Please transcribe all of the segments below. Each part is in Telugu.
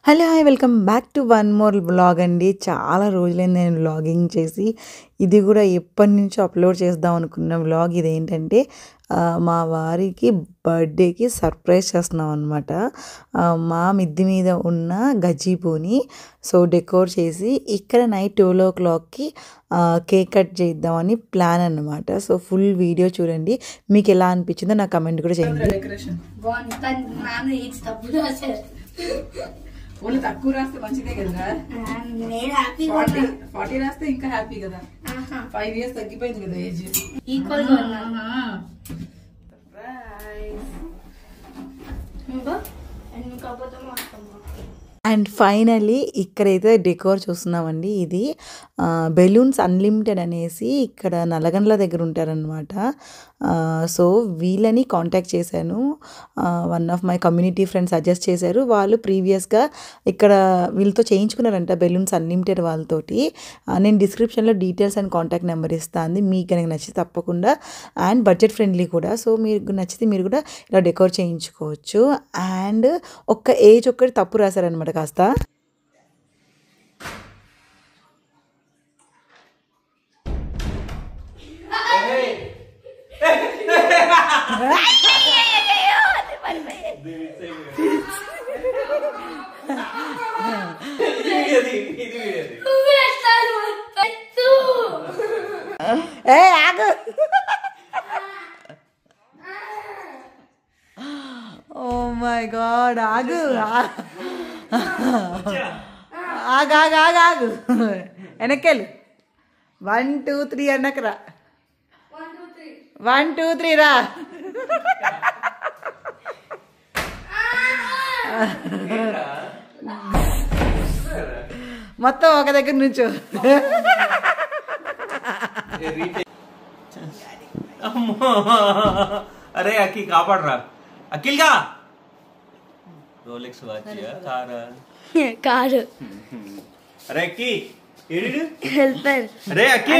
Hello! Hi! Welcome back to one more vlog అండి. చాలా రోజులైంది నేను వ్లాగింగ్ చేసి. ఇది గూడా ఎప్పటినుంచో అప్‌లోడ్ చేద్దాం అనుకున్న వ్లాగ్ ఇదేంటంటే మా వారికి బర్త్‌డేకి సర్ప్రైజ్ చేస్తున్నాం అనమాట. మా మిద్ది మీద ఉన్న గజీబోని డెకోర్ చేసి ఇక్కడ నైట్ 12:00కి కేక్ కట్ చేద్దామని ప్లాన్ అనమాట. ఫుల్ వీడియో చూడండి. మీకు ఎలా అనిపించిందో నాకు కమెంట్ కూడా చేయండి. డెకరేషన్ ఓన్లీ తక్కువ రాస్తే మంచిదే కదా. 40 రాస్తే ఇంకా హ్యాపీ కదా. 5 years తగ్గిపోయింది కదా ఏజ్. ఈక్వల్ అండ్ ఫైనలీ ఇక్కడైతే డెకోర్ చూస్తున్నామండి. ఇది బెలూన్స్ అన్లిమిటెడ్ అనేసి ఇక్కడ నల్లగండ్ల దగ్గర ఉంటారనమాట. వీళ్ళని కాంటాక్ట్ చేశాను. One of my community friends suggest చేశారు. వాళ్ళు ప్రీవియస్గా ఇక్కడ వీళ్ళతో చేయించుకున్నారంట బెలూన్స్ అన్లిమిటెడ్ వాళ్ళతోటి. నేను డిస్క్రిప్షన్లో డీటెయిల్స్ అండ్ కాంటాక్ట్ నెంబర్ ఇస్తాను. మీకు కనుక నచ్చితే తప్పకుండా, అండ్ బడ్జెట్ ఫ్రెండ్లీ కూడా. మీకు నచ్చితే మీరు కూడా ఇలా డెకోర్ చేయించుకోవచ్చు. అండ్ ఏజ్ ఒక్కటి తప్పు రాశారనమాట కాస్త. ఆగు. ఓ మై గాడ్, ఆగు ఆగు వెనక్కెళ్ళు. 1 2 3 అన్నకరా. 1 2 3 రా. మొత్తం ఒక దగ్గర నుంచో. అరే అక్కి కాపాడరా. అఖిల్గా రోలెక్స్ వాచ్ కారు అరే అక్కి ఏడు హెల్పర్. అరే అక్కి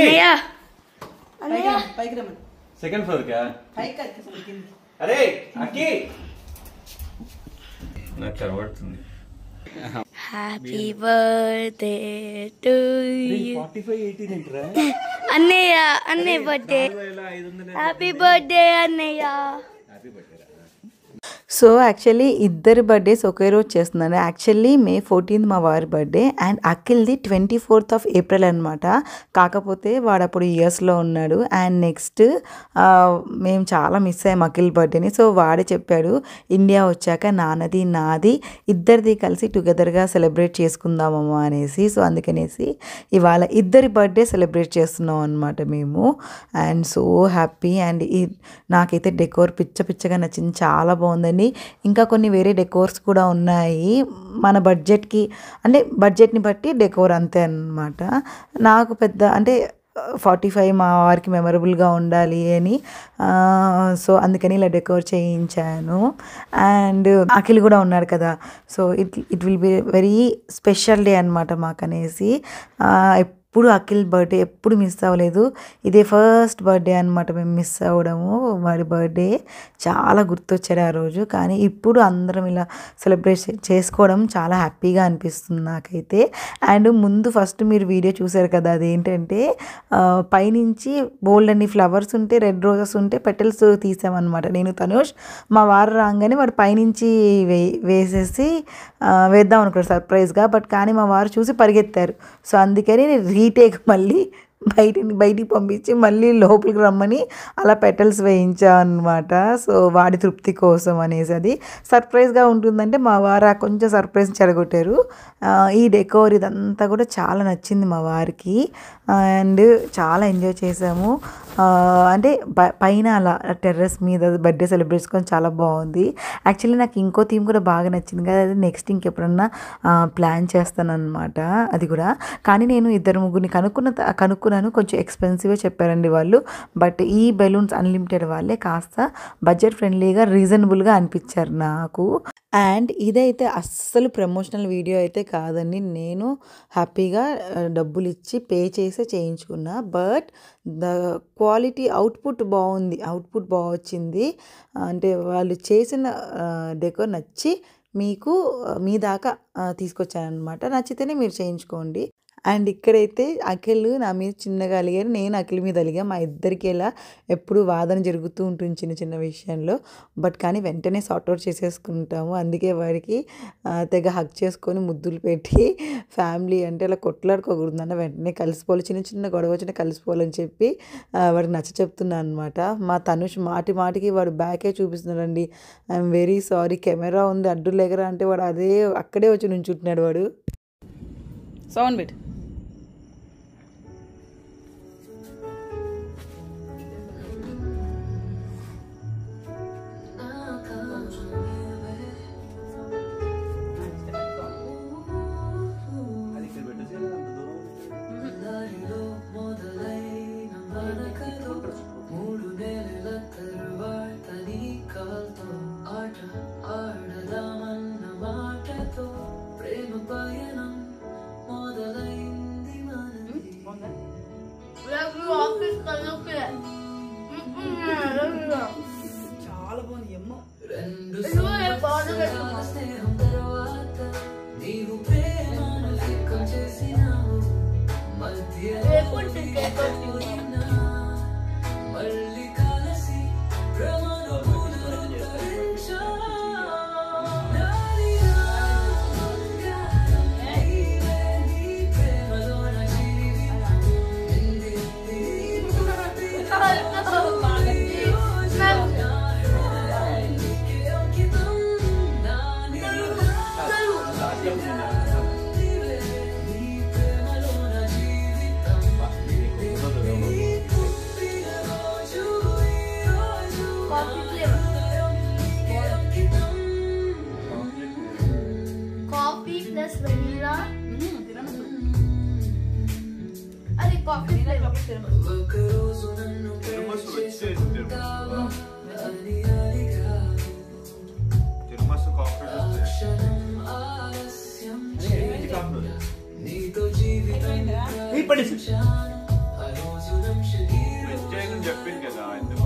పైకి రమ్మని. సెకండ్ ఫ్లోర్ కా. అరే అక్కి నాకు కనబడుతుంది. హ్యాపీ బర్త్డే టు యు 45 ఏంట్రా అన్నయ్య బర్త్డే. హ్యాపీ బర్త్డే అన్నయ్య. యాక్చువల్లీ ఇద్దరి బర్త్డేస్ ఒకే రోజు చేస్తున్నాను. యాక్చువల్లీ May 14th మా వారి బర్త్డే అండ్ అఖిల్ది 24th April అనమాట. కాకపోతే వాడు అప్పుడు యూఎస్లో ఉన్నాడు. అండ్ నెక్స్ట్ మేము చాలా మిస్ అయ్యాం అఖిల్ బర్త్డేని. వాడే చెప్పాడు ఇండియా వచ్చాక నాన్నది నాది ఇద్దరిది కలిసి టుగెదర్గా సెలబ్రేట్ చేసుకుందామమ్మా అనేసి. అందుకనేసి ఇవాళ ఇద్దరి బర్త్డే సెలబ్రేట్ చేస్తున్నాం అనమాట మేము. And so happy. అండ్ నాకైతే డెకోర్ పిచ్చగా నచ్చింది, చాలా బాగుందండి. ఇంకా కొన్ని వేరే డెకోర్స్ కూడా ఉన్నాయి. మన బడ్జెట్కి అంటే బడ్జెట్ని బట్టి డెకోర్ అంతే అన్నమాట. నాకు పెద్ద అంటే 45 మా వారికి మెమరబుల్గా ఉండాలి అని అందుకని ఇలా డెకోర్ చేయించాను. అండ్ అఖిల్ కూడా ఉన్నాడు కదా. It will be very special day అనమాట మాకనేసి. ఎప్పుడు అఖిల్ బర్త్డే ఎప్పుడు మిస్ అవ్వలేదు. ఇదే ఫస్ట్ బర్త్డే అనమాట మేము మిస్ అవ్వడము. వాడి బర్త్డే చాలా గుర్తొచ్చాడు ఆ రోజు. కానీ ఇప్పుడు అందరం ఇలా సెలబ్రేట్ చేసుకోవడం చాలా హ్యాపీగా అనిపిస్తుంది నాకైతే. అండ్ ముందు ఫస్ట్ మీరు వీడియో చూసారు కదా, అదేంటంటే పైనుంచి బోల్డ్ అన్ని ఫ్లవర్స్ ఉంటే రెడ్ రోజెస్ ఉంటే పెటల్స్ తీసామన్నమాట. నేను తనుష్ మా వారు రాగానే వాడు పైనుంచి వేసేసి వేద్దాం అనుకున్నాడు సర్ప్రైజ్గా. కానీ మా వారు చూసి పరిగెత్తారు. అందుకని రీటేక్ మళ్ళీ బయటికి పంపించి మళ్ళీ లోపలికి రమ్మని అలా పెటల్స్ వేయించాం అనమాట. వాడి తృప్తి కోసం అనేసి. అది సర్ప్రైజ్గా ఉంటుందంటే మా వారు కొంచెం సర్ప్రైజ్ చెడగొట్టారు. ఈ డెకోర్ ఇదంతా కూడా చాలా నచ్చింది మా వారికి. అండ్ చాలా ఎంజాయ్ చేసాము. అంటే పైన అలా టెర్రస్ మీద బర్త్డే సెలబ్రేట్ చేసుకొని చాలా బాగుంది. యాక్చువల్లీ నాకు ఇంకో థీమ్ కూడా బాగా నచ్చింది కదా, అది నెక్స్ట్ ఇంకెప్పుడన్నా ప్లాన్ చేస్తాను అనమాట అది కూడా. కానీ నేను ఇద్దరు ముగ్గురిని కనుక్కున్నాను. కొంచెం ఎక్స్పెన్సివ్గా చెప్పారండి వాళ్ళు. బట్ ఈ బెలూన్స్ అన్లిమిటెడ్ వాళ్ళే కాస్త బడ్జెట్ ఫ్రెండ్లీగా రీజనబుల్గా అనిపించారు నాకు. అండ్ ఇదైతే అస్సలు ప్రమోషనల్ వీడియో అయితే కాదండి. నేను హ్యాపీగా డబ్బులు ఇచ్చి పే చేసే చేయించుకున్నా. బట్ ద క్వాలిటీ అవుట్పుట్ బాగుంది, అవుట్పుట్ బాగా వచ్చింది. అంటే వాళ్ళు చేసిన డెకోర్ నచ్చి మీకు మీ దాకా తీసుకొచ్చానమాట. నచ్చితేనే మీరు చేయించుకోండి. అండ్ ఇక్కడైతే అఖిల్ నా మీద చిన్నగా అలిగారు, నేను అఖిల్ మీద అలిగా. మా ఇద్దరికి ఇలా ఎప్పుడు వాదన జరుగుతూ ఉంటుంది చిన్న చిన్న విషయంలో. బట్ కానీ వెంటనే సార్ట్ అవుట్ చేసేసుకుంటాము. అందుకే వాడికి తెగ హగ్ చేసుకొని ముద్దులు పెట్టి ఫ్యామిలీ అంటే అలా కొట్లాడుకోకూడదు అన్న వెంటనే కలిసిపోవాలి, చిన్న చిన్న గొడవ వచ్చినా కలిసిపోవాలని చెప్పి వాడికి నచ్చ చెప్తున్నాను అనమాట. మా తనుష్ మాటి మాటికి వాడు బ్యాకే చూపిస్తున్నాడండి. ఐఎమ్ వెరీ సారీ, కెమెరా ఉంది అడ్డు లేకరా అంటే వాడు అదే అక్కడే వచ్చి నుంచుంటున్నాడు వాడు. Sound bit. చాలా బాగుంది ఎమ్మో. Coffee plus vanilla. అది కాఫీ చెప్పింది కదా ఎందుకు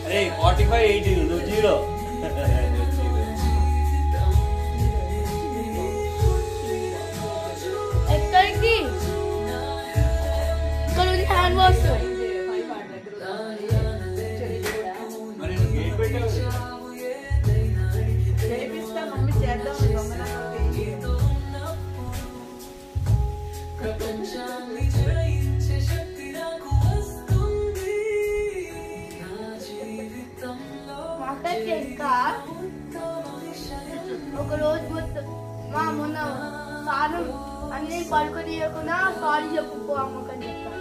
అరే 45-80 నువ్వు 0. ఎక్కడికి ఇక్కడ ఉంది హ్యాండ్ వాష్. మరి నువ్వు గేట్ పెట్టావు. చేపిస్తా మమ్మీ చేద్దాం ఇంకా ఒక రోజు మొత్తం మా మొన్న సారు అన్ని పడుకోనియకుండా సారీ చెప్పుకో అమ్మకని చెప్తా.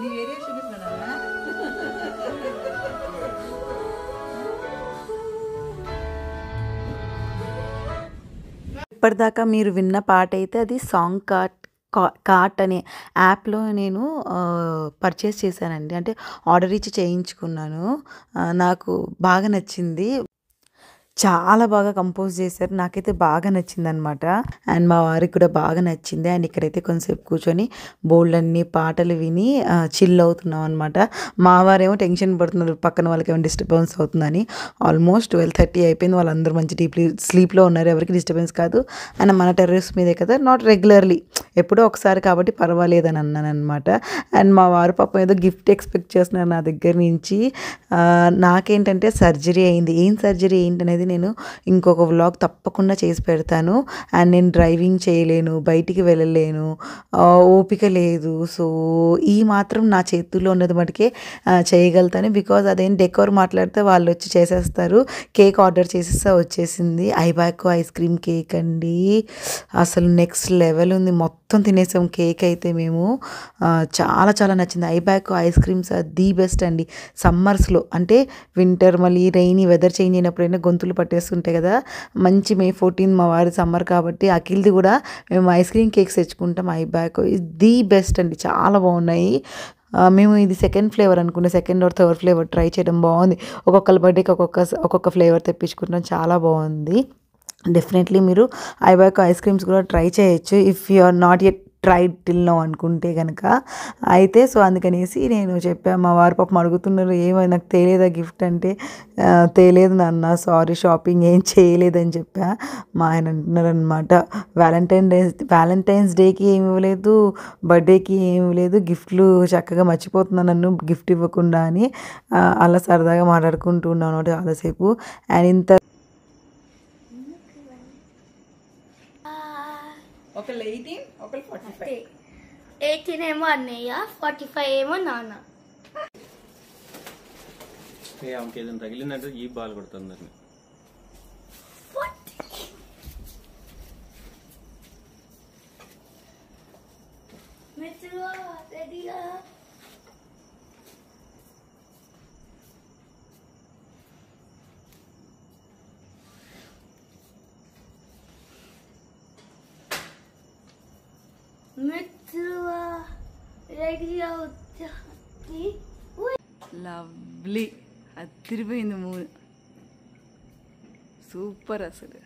నీ వేరే చూపిస్తున్నాడా? ఇప్పటిదాకా మీరు విన్న పాట అయితే అది సాంగ్ కార్ట్ అనే యాప్లో నేను పర్చేస్ చేశానండి. అంటే ఆర్డర్ ఇచ్చి చేయించుకున్నాను. నాకు బాగా నచ్చింది. చాలా బాగా కంపోజ్ చేశారు. నాకైతే బాగా నచ్చిందనమాట. అండ్ మా వారికి కూడా బాగా నచ్చింది. అండ్ ఇక్కడైతే కొంతసేపు కూర్చొని బోల్డన్ని పాటలు విని చిల్ అవుతున్నాం అనమాట. మా వారేమో టెన్షన్ పడుతున్నారు పక్కన వాళ్ళకి ఏమైనా డిస్టర్బెన్స్ అవుతుందని. ఆల్మోస్ట్ 12:30 అయిపోయింది. వాళ్ళందరూ మంచి డీప్లీ స్లీప్లో ఉన్నారు. ఎవరికి డిస్టర్బెన్స్ కాదు. అండ్ మన టెర్రస్ మీదే కదా, నాట్ రెగ్యులర్లీ, ఎప్పుడో ఒకసారి కాబట్టి పర్వాలేదని అన్నాను అనమాట. అండ్ మా వారు పాపం ఏదో గిఫ్ట్ ఎక్స్పెక్ట్ చేస్తున్నారు నా దగ్గర నుంచి. నాకేంటంటే సర్జరీ అయింది. ఏం సర్జరీ ఏంటనేది నేను ఇంకొక వ్లాగ్ తప్పకుండా చేసి పెడతాను. అండ్ నేను డ్రైవింగ్ చేయలేను, బయటికి వెళ్ళలేను, ఓపిక లేదు. సో ఈ మాత్రం నా చేతుల్లో ఉన్నది మటుకే చేయగలుగుతాను. బికాజ్ అదేం డెకోర్ మాట్లాడితే వాళ్ళు వచ్చి చేసేస్తారు. కేక్ ఆర్డర్ చేసేస్తే వచ్చేసింది. ఐబాకో ఐస్ క్రీమ్ కేక్ అండి, అసలు నెక్స్ట్ లెవెల్ ఉంది. మొత్తం మొత్తం తినేసాం కేక్ అయితే మేము. చాలా చాలా నచ్చింది. ఐబ్యాక్ ఐస్ క్రీమ్స్ ది బెస్ట్ అండి సమ్మర్స్లో. అంటే వింటర్ మళ్ళీ రెయినీ వెదర్ చేంజ్ అయినప్పుడైనా గొంతులు పట్టేస్తుంటాయి కదా. మంచి మే 14 మా వారి సమ్మర్ కాబట్టి అఖిల్ది కూడా మేము ఐస్ క్రీమ్ కేక్స్ తెచ్చుకుంటాం. ఐబ్యాక్ ది బెస్ట్ అండి, చాలా బాగున్నాయి. మేము ఇది సెకండ్ ఫ్లేవర్ అనుకున్నా, second or third flavour try చేయడం బాగుంది. ఒక్కొక్కరి బర్త్డేకి ఒక్కొక్క ఫ్లేవర్ తెప్పించుకుంటాం, చాలా బాగుంది. డెఫినెట్లీ మీరు ఐబ్యాక్ ఐస్ క్రీమ్స్ కూడా ట్రై చేయొచ్చు if you are not yet tried till now అనుకుంటే కనుక. అయితే సో అందుకనేసి నేను చెప్పాను. మా వారి పాపం అడుగుతున్నారు ఏమైనా నాకు తేలేదా గిఫ్ట్ అంటే, తేలేదు నాన్న సారీ షాపింగ్ ఏం చేయలేదని చెప్పా. మా ఆయన అంటున్నారు అనమాట, వ్యాలంటైన్స్ డేకి ఏమి ఇవ్వలేదు, బర్త్డేకి ఏమి ఇవ్వలేదు, గిఫ్ట్లు చక్కగా మర్చిపోతున్నాను నన్ను గిఫ్ట్ ఇవ్వకుండా అని. అలా సరదాగా మాట్లాడుకుంటూ ఉన్నాను చాలాసేపు. అండ్ ఇంత ఒకళ్ళు 18, ఒకళ్ళు 45. 18 ఏమో అన్నయ్య, 45 ఏమో నాన్న. ఆమెకి ఏదైనా తగిలిందంటే ఈ బాల్ కొడుతుంది. రెడీగా మిత్రువా రెడీగా వచ్చి లవ్లీ అదిరిపోయింది మూవీ, సూపర్ అసలు.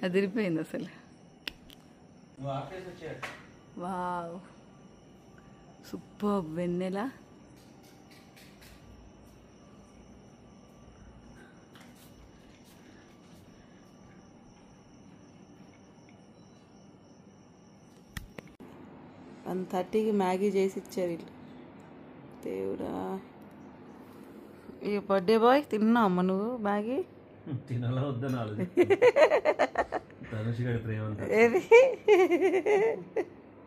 అదిరిపోయింది అసలు. వావ్ సూపర్ వెన్నెల. వన్ 30కి మ్యాగీ చేసి ఇచ్చారు వీళ్ళు. దేవుడా, ఈ బర్త్డే బాయ్ తిన్నా అమ్మ నువ్వు మ్యాగీ? తినాలా వద్దని ధనుష్ గడి ప్రేమ ఏది?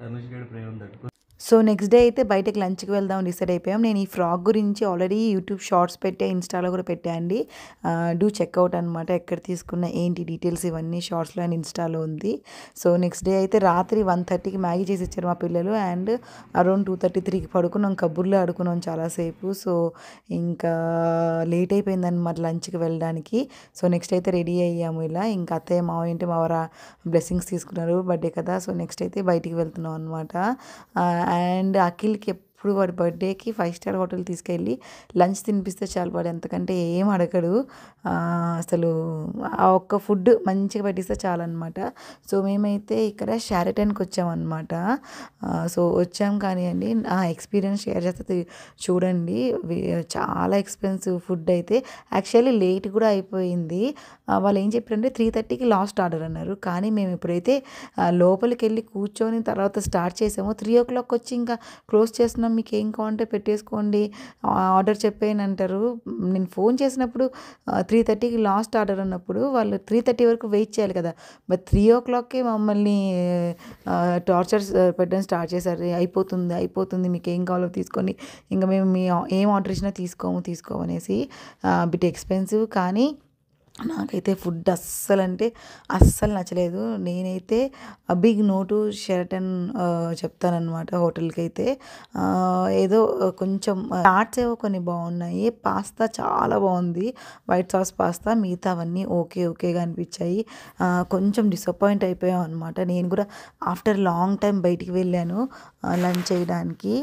ధనుష్ గడి ప్రేమ తట్టుకో. సో నెక్స్ట్ డే అయితే బయటకు లంచ్కి వెళ్దాం డిసైడ్ అయిపోయాం. నేను ఈ ఫ్రాక్ గురించి ఆల్రెడీ యూట్యూబ్ షార్ట్స్ పెట్టా, ఇన్స్టాలో కూడా పెట్టా అండి. డూ చెక్అవుట్ అనమాట, ఎక్కడ తీసుకున్న ఏంటి డీటెయిల్స్ ఇవన్నీ షార్ట్స్లో అండ్ ఇన్స్టాలో ఉంది. సో నెక్స్ట్ డే అయితే రాత్రి 1:30కి మ్యాగీ చేసి ఇచ్చారు మా పిల్లలు. అండ్ అరౌండ్ 2:33కి పడుకున్నాం, కబుర్లో ఆడుకున్నాం చాలాసేపు. సో ఇంకా లేట్ అయిపోయింది అనమాట లంచ్కి వెళ్ళడానికి. సో నెక్స్ట్ అయితే రెడీ అయ్యాము ఇలా. ఇంకా అత్తయ్య మావయ్య ఏంటి మా వారు బ్లెస్సింగ్స్ తీసుకున్నారు, బర్త్డే కదా. సో నెక్స్ట్ అయితే బయటికి వెళ్తున్నాం అనమాట. అండ్ అఖిల్కి ఎప్పుడు వాడి బర్త్డేకి 5 స్టార్ హోటల్ తీసుకెళ్ళి లంచ్ తినిపిస్తే చాలు, వాడు ఎంతకంటే ఏం అడగడు అసలు. ఆ ఒక్క ఫుడ్ మంచిగా పెట్టిస్తే చాలన్నమాట. సో మేమైతే ఇక్కడ షారటన్కి వచ్చామన్నమాట. సో వచ్చాం కానీ అండి ఆ ఎక్స్పీరియన్స్ షేర్ చేస్తే చూడండి. చాలా ఎక్స్పెన్సివ్ ఫుడ్ అయితే, యాక్చువల్లీ లేట్ కూడా అయిపోయింది. వాళ్ళు ఏం చెప్పారంటే 3:30కి లాస్ట్ ఆర్డర్ అన్నారు. కానీ మేము ఎప్పుడైతే లోపలికి వెళ్ళి కూర్చొని తర్వాత స్టార్ట్ చేసామో 3 o'clock వచ్చి ఇంకా క్లోజ్ చేస్తున్నాం, మీకు ఏం కావాలంటే పెట్టేసుకోండి ఆర్డర్ చెప్పేయని అంటారు. నేను ఫోన్ చేసినప్పుడు 3:30కి లాస్ట్ ఆర్డర్ అన్నప్పుడు వాళ్ళు 3:30 వరకు వెయిట్ చేయాలి కదా. బట్ 3 o'clockకే మమ్మల్ని టార్చర్ పెట్టడం స్టార్ట్ చేశారు. అయిపోతుంది మీకు ఏం కావాలో తీసుకోండి, ఇంకా మేము మీ ఏం ఆర్డర్ ఇచ్చినా తీసుకోమనేసి. బిట్ ఎక్స్పెన్సివ్, కానీ నాకైతే ఫుడ్ అస్సలు నచ్చలేదు. నేనైతే బిగ్ నో టు షెరటన్ చెప్తానన్నమాట హోటల్కి అయితే. ఏదో కొంచెం చాట్స్ ఏవో కొన్ని బాగున్నాయి, పాస్తా చాలా బాగుంది, వైట్ సాస్ పాస్తా. మిగతా అవన్నీ ఓకేగా అనిపించాయి. కొంచెం డిసప్పాయింట్ అయిపోయాం అనమాట. నేను కూడా ఆఫ్టర్ లాంగ్ టైం బయటికి వెళ్ళాను లంచ్ చేయడానికి.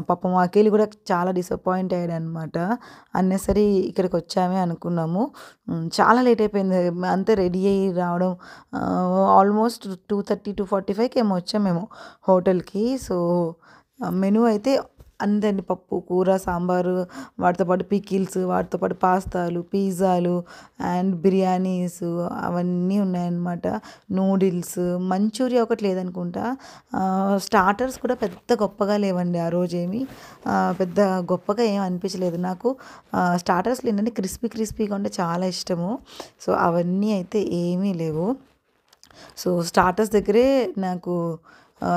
పాపం అఖిల్ కూడా చాలా డిసప్పాయింట్ అయ్యాడు అనమాట. అన్నెసరీ ఇక్కడికి వచ్చామే అనుకున్నాము. చాలా లేట్ అయిపోయింది, అంతే రెడీ అయ్యి రావడం ఆల్మోస్ట్ 2:30 to 2:45కి ఏమో వచ్చాము మేము హోటల్కి. సో మెనూ అయితే అందండి, పప్పు కూర సాంబారు, వాటితో పాటు పికిల్స్, వాటితో పాటు పాస్తాలు, పిజ్జాలు అండ్ బిర్యానీస్ అవన్నీ ఉన్నాయన్నమాట. నూడిల్స్, మంచూరియా ఒకటి లేదనుకుంటా. స్టార్టర్స్ కూడా పెద్ద గొప్పగా లేవండి ఆ రోజేమి, పెద్ద గొప్పగా ఏం అనిపించలేదు నాకు. స్టార్టర్స్లో ఏంటంటే క్రిస్పీగా ఉంటే చాలా ఇష్టము. సో అవన్నీ అయితే ఏమీ లేవు. సో స్టార్టర్స్ దగ్గరే నాకు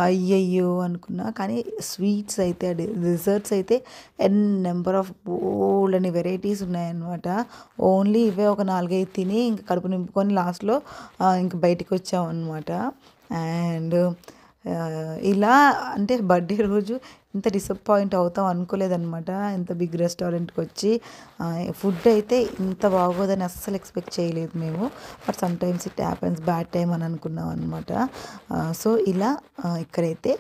అయ్యయ్యో అనుకున్నా. కానీ స్వీట్స్ అయితే డిజర్ట్స్ అయితే నెంబర్ ఆఫ్ బోల్డ్ అని వెరైటీస్ ఉన్నాయన్నమాట. ఓన్లీ ఇవే ఒక 4, 5 తిని ఇంక కడుపు నింపుకొని లాస్ట్‌లో ఇంక బయటికి వచ్చామన్నమాట. అండ్ ఇలా అంటే బర్త్‌డే రోజు ఇంత డిసప్పాయింట్ అవుతాం అనుకోలేదన్నమాట. ఇంత బిగ్ రెస్టారెంట్‌కొచ్చి ఫుడ్ అయితే ఇంత బాగోదని అస్సలు ఎక్స్‌పెక్ట్ చేయలేదు మేము. But sometimes it happens bad time అని అనుకున్నాం అనమాట. సో ఇలా ఇక్కడైతే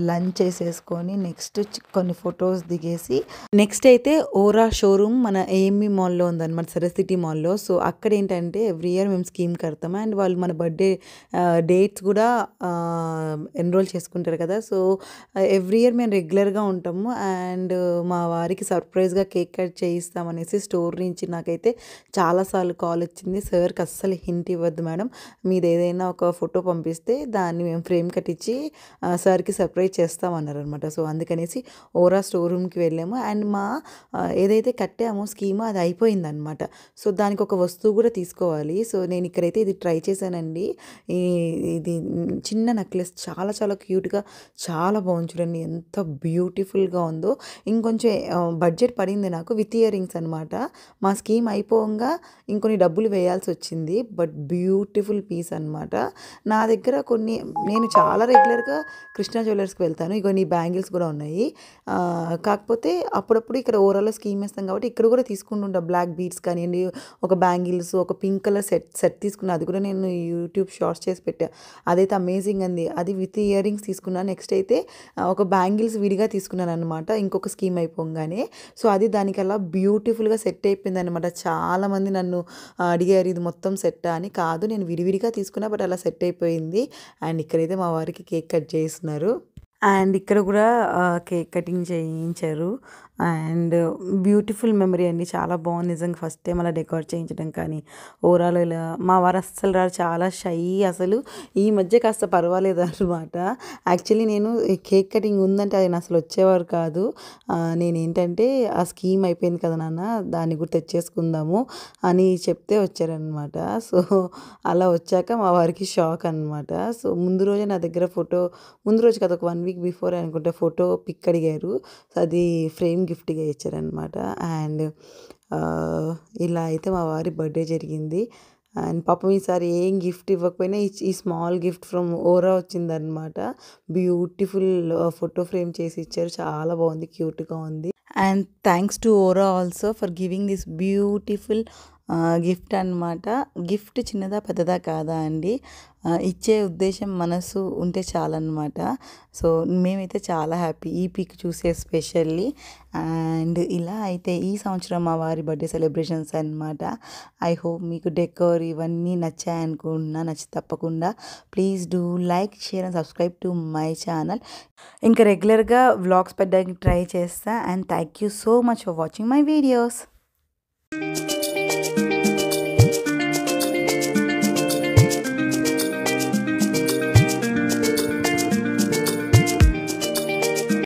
లంచ్ చేసేసుకొని నెక్స్ట్ కొన్ని ఫొటోస్ దిగేసి నెక్స్ట్ అయితే ఓరా షోరూమ్ మన ఏఎంబీ మాల్‌లో ఉందన్నమాట, సరస్వతి మాల్‌లో. సో అక్కడ ఏంటంటే ఎవ్రీ ఇయర్ మేము స్కీమ్ కడతాము అండ్ వాళ్ళు మన బర్త్‌డే డేట్స్ కూడా ఎన్రోల్ చేసుకుంటారు కదా. సో ఎవ్రీ ఇయర్ మేము రెగ్యులర్గా ఉంటాము అండ్ మా వారికి సర్ప్రైజ్గా కేక్ కట్ చేయిస్తామనేసి స్టోర్ నుంచి నాకైతే చాలాసార్లు కాల్ వచ్చింది. సార్కి అస్సలు హింట్ ఇవ్వద్దు మేడం, మీది ఏదైనా ఒక ఫోటో పంపిస్తే దాన్ని మేము ఫ్రేమ్ కట్టించి సార్కి సర్ప్రైజ్ చేస్తామన్నారు అనమాట. సో అందుకనేసి ఓరా స్టోర్ రూమ్కి వెళ్ళాము అండ్ మా ఏదైతే కట్టామో స్కీమ్ అది అయిపోయిందనమాట. సో దానికి ఒక వస్తువు కూడా తీసుకోవాలి. సో నేను ఇక్కడైతే ఇది ట్రై చేశానండి. ఇది చిన్న నెక్లెస్ చాలా చాలా క్యూట్గా చాలా బాగుంది చూడండి, ఎంత బ్యూటిఫుల్గా ఉందో. ఇంకొంచెం బడ్జెట్ పడింది నాకు విత్ ఇయర్ రింగ్స్ అనమాట. మా స్కీమ్ అయిపోగా ఇంకొన్ని డబ్బులు వేయాల్సి వచ్చింది. బట్ బ్యూటిఫుల్ పీస్ అనమాట. నా దగ్గర కొన్ని నేను చాలా రెగ్యులర్గా కృష్ణా జ్యువెలర్స్కి వెళ్తాను. ఇగో నీ బ్యాంగిల్స్ కూడా ఉన్నాయి. కాకపోతే అప్పుడప్పుడు ఇక్కడ ఓవరాల్లో స్కీమ్ వేస్తాం కాబట్టి ఇక్కడ కూడా తీసుకుంటుంటా. బ్లాక్ బీడ్స్ కానివ్వండి, ఒక బ్యాంగిల్స్, ఒక పింక్ కలర్ సెట్ తీసుకున్నా. అది కూడా నేను యూట్యూబ్ షార్ట్స్ చేసి పెట్టా. అదైతే అమేజింగ్ అంది. అది విత్ ఇయర్ రింగ్స్ తీసుకున్నాను. నెక్స్ట్ అయితే ఒక బ్యాంగిల్స్ విడిగా తీసుకున్నాను అనమాట ఇంకొక స్కీమ్ అయిపోగానే. సో అది దానికి అలా బ్యూటిఫుల్గా సెట్ అయిపోయింది అనమాట. చాలామంది నన్ను అడిగారు ఇది మొత్తం సెట్ అని. కాదు, నేను విడివిడిగా తీసుకున్నా, బట్ అలా సెట్ అయిపోయింది. అండ్ ఇక్కడైతే మా వారికి కేక్ కట్ చేస్తున్నారు అండ్ ఇక్కడ కూడా కేక్ కటింగ్ చేయించారు. అండ్ బ్యూటిఫుల్ మెమరీ అండి, చాలా బాగుంది నిజంగా. ఫస్ట్ టైం అలా డెకరేట్ చేయించడం కానీ ఓవరాల్ ఇలా మా వారు అస్సలు రారు, చాలా షై. అసలు ఈ మధ్య కాస్త పర్వాలేదు అనమాట. యాక్చువల్లీ నేను కేక్ కటింగ్ ఉందంటే ఆయన అసలు వచ్చేవారు కాదు. నేనేంటంటే ఆ స్కీమ్ అయిపోయింది కదా నాన్న, దాన్ని కూడా తెచ్చేసుకుందాము అని చెప్తే వచ్చారనమాట. సో అలా వచ్చాక మా వారికి షాక్ అనమాట. సో ముందు రోజే నా దగ్గర ముందు రోజు కదా ఒక 1 వీక్ బిఫోర్ అనుకుంటే ఫోటో పిక్ అడిగారు. సో అది ఫ్రేమ్ గిఫ్ట్గా ఇచ్చారనమాట. అండ్ ఇలా అయితే మా వారి బర్త్డే జరిగింది. అండ్ పాపం ఈసారి ఏం గిఫ్ట్ ఇవ్వకపోయినా ఈ స్మాల్ గిఫ్ట్ ఫ్రమ్ ఓరా వచ్చిందనమాట. బ్యూటిఫుల్ ఫోటో ఫ్రేమ్ చేసి ఇచ్చారు, చాలా బాగుంది, క్యూట్గా ఉంది. And thanks to Vora also for giving this beautiful gift అనమాట. గిఫ్ట్ చిన్నదా పెద్దదా కాదా అండి, ఇచ్చే ఉద్దేశం మనసు ఉంటే చాలన్నమాట. సో మేమైతే చాలా హ్యాపీ ఈ పిక్ చూసి ఎస్పెషల్లీ. అండ్ ఇలా అయితే ఈ సంవత్సరం మా వారి బర్త్డే సెలబ్రేషన్స్ అనమాట. ఐ హోప్ మీకు డెకోర్ ఇవన్నీ నచ్చాయనుకుంటున్నా. నచ్చి తప్పకుండా please do like, share and subscribe to my channel. ఇంకా రెగ్యులర్గా వ్లాగ్స్ పెట్టడానికి ట్రై చేస్తా. And thank you so much for watching my videos.